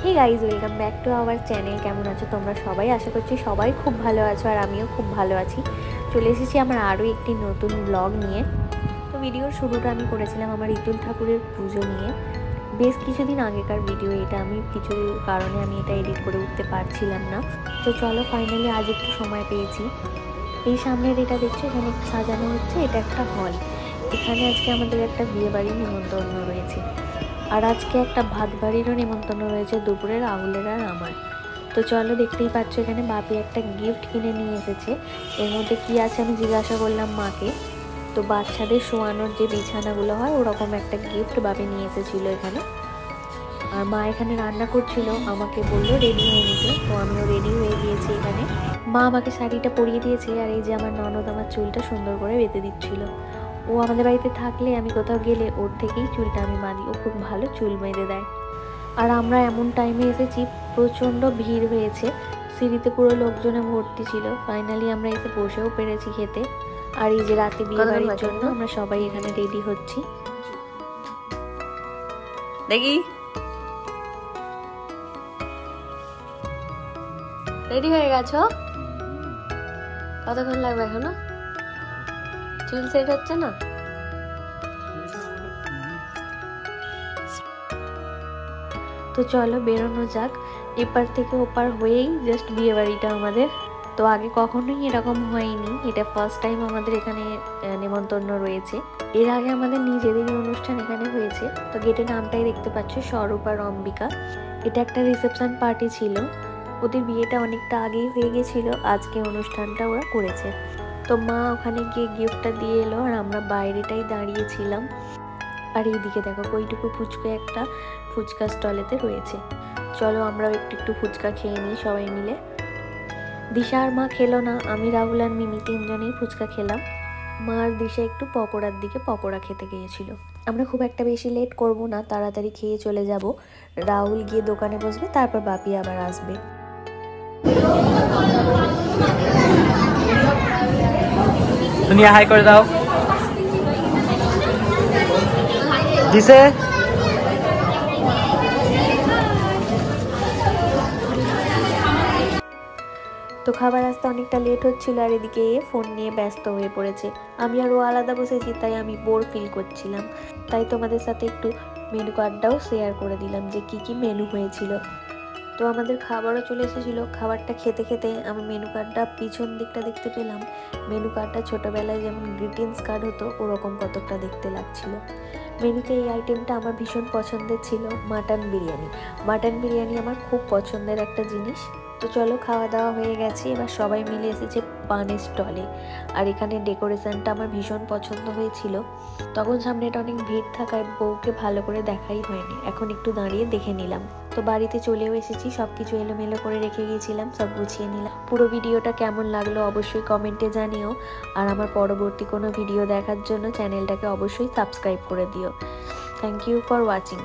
Hey guys welcome back to our channel. केमन आछो तोमरा सबाई? आशा करछि सबाई खूब भालो आछो और आमिও खूब भालो आछि। चले एसेछि आमार आरो एकटी नतुन ब्लग निये। तो भिडियोर शुरूटा आमि करेछिलाम आमार इतुल ठाकुरेर पुजो निये। बेश किछुदिन आगेकार भिडियो एटा आमि किछु कारणे आमि एटा एडिट करे उठते पारछिलाम ना। तो चलो फाइनाली आज एकटु समय पेयेछि। এই সামনের এটা দেখছো এখানে সাজানো হচ্ছে, এটা একটা হল। এখানে আজকে আমাদের একটা বিয়ে বাড়ির নিমন্ত্রণ রয়েছে আর আজকে একটা ভাত বাড়িরও নিমন্ত্রণ রয়েছে দুপুরে রাহুলের আর আমার। তো চলো দেখতেই পাচ্ছ এখানে বাপি একটা গিফট কিনে নিয়ে এসেছে। এর মধ্যে কি আছে আমি জিজ্ঞাসা করলাম মাকে। তো বাচ্চাদের শোয়ানোর যে বিছানাগুলো হয় ওরকম একটা গিফট বাপি নিয়ে এসেছিল এখানে। আর মা এখানে রান্না করছিল, আমাকে বললো রেডি হয়ে নিতে। তো আমিও রেডি হয়ে গিয়েছি। এখানে মা আমাকে শাড়িটা পরিয়ে দিয়েছে আর এই যে আমার ননদ আমার চুলটা সুন্দর করে বেঁধে দিচ্ছিল। ও আমাদের বাড়িতে থাকলে আমি কোথাও গেলে ওর থেকেই চুলটা আমি বাঁধি, ও খুব ভালো চুল বেঁধে দেয়। আর আমরা এমন টাইমে এসেছি প্রচণ্ড ভিড় হয়েছে, সিঁড়িতে পুরো লোকজনে ভর্তি ছিল। ফাইনালি আমরা এসে বসেও পেরেছি খেতে। আর এই যে রাতে বিয়ে বাড়ির জন্য আমরা সবাই এখানে রেডি হচ্ছি। দেখি রেডি হয়ে গেছো? কতক্ষণ লাগবে এখনো? চুল সেট হচ্ছে না? তো চলো বেরোনো যাক। এপার থেকে ওপার হয়েই জাস্ট বিয়ে বাড়িটা আমাদের। তো আগে কখনোই এরকম হয়নি, এটা ফার্স্ট টাইম আমাদের এখানে নিমন্ত্রণ রয়েছে। এর আগে আমাদের নিজেদেরই অনুষ্ঠান এখানে হয়েছে। তো গেটের নামটাই দেখতে পাচ্ছ, স্বরূপ আর অম্বিকা। এটা একটা রিসেপশন পার্টি ছিল, ওদের বিয়েটা অনেকটা আগেই হয়ে গেছিল, আজকে অনুষ্ঠানটা ওরা করেছে। তো মা ওখানে গিয়ে গিফটটা দিয়ে এলো আর আমরা বাইরেটাই দাঁড়িয়েছিলাম। আর এইদিকে দেখো কইটুকু ফুচকা একটা ফুচকা স্টলেতে রয়েছে। চলো আমরাও একটু ফুচকা খেয়ে নিই সবাই মিলে। দিশা আর মা খেলো না, আমি রাহুল আর মিমি তিনজনেই ফুচকা খেলাম। মা আর দিশা একটু পকোড়ার দিকে পকোড়া খেতে গিয়েছিল। আমরা খুব একটা বেশি লেট করব না, তাড়াতাড়ি খেয়ে চলে যাব। রাহুল গিয়ে দোকানে বসবে, তারপর বাপি আবার আসবে। दुनिया हाई कर दाओ जिसे তো খাবার আসতে অনেকটা লেট হচ্ছিল আর এদিকে ফোন নিয়ে ব্যস্ত হয়ে পড়েছে। আমি আর ও আলাদা বসেছি, তাই আমি বোর ফিল করছিলাম। তাই তোমাদের সাথে একটু মেনু কার্ডটাও শেয়ার করে দিলাম যে কি কি মেনু হয়েছিল। তো আমাদের খাবারও চলে এসেছিলো। খাবারটা খেতে খেতে আমি মেনু কার্ডটা পিছন দিকটা দেখতে পেলাম। মেনু কার্ডটা ছোটোবেলায় যেমন গ্রিটিংস কার্ড হতো ওরকম কতকটা দেখতে লাগছিল। মেনুতে এই আইটেমটা আমার ভীষণ পছন্দের ছিল, মাটন বিরিয়ানি। মাটন বিরিয়ানি আমার খুব পছন্দের একটা জিনিস। তো চলো খাওয়া দাওয়া হয়ে গেছে, এবার সবাই মিলে এসেছে পানের স্টলে। আর এখানে ডেকোরেশনটা আমার ভীষণ পছন্দ হয়েছিল। তখন সামনেটা অনেক ভিড় থাকায় বউকে ভালো করে দেখাই হয়নি, এখন একটু দাঁড়িয়ে দেখে নিলাম। তো বাড়িতে চলেও এসেছি, সব কিছু এলোমেলো করে রেখে গিয়েছিলাম, সব গুছিয়ে নিলাম। পুরো ভিডিওটা কেমন লাগলো অবশ্যই কমেন্টে জানিও। আর আমার পরবর্তী কোনো ভিডিও দেখার জন্য চ্যানেলটাকে অবশ্যই সাবস্ক্রাইব করে দিও। Thank you for watching.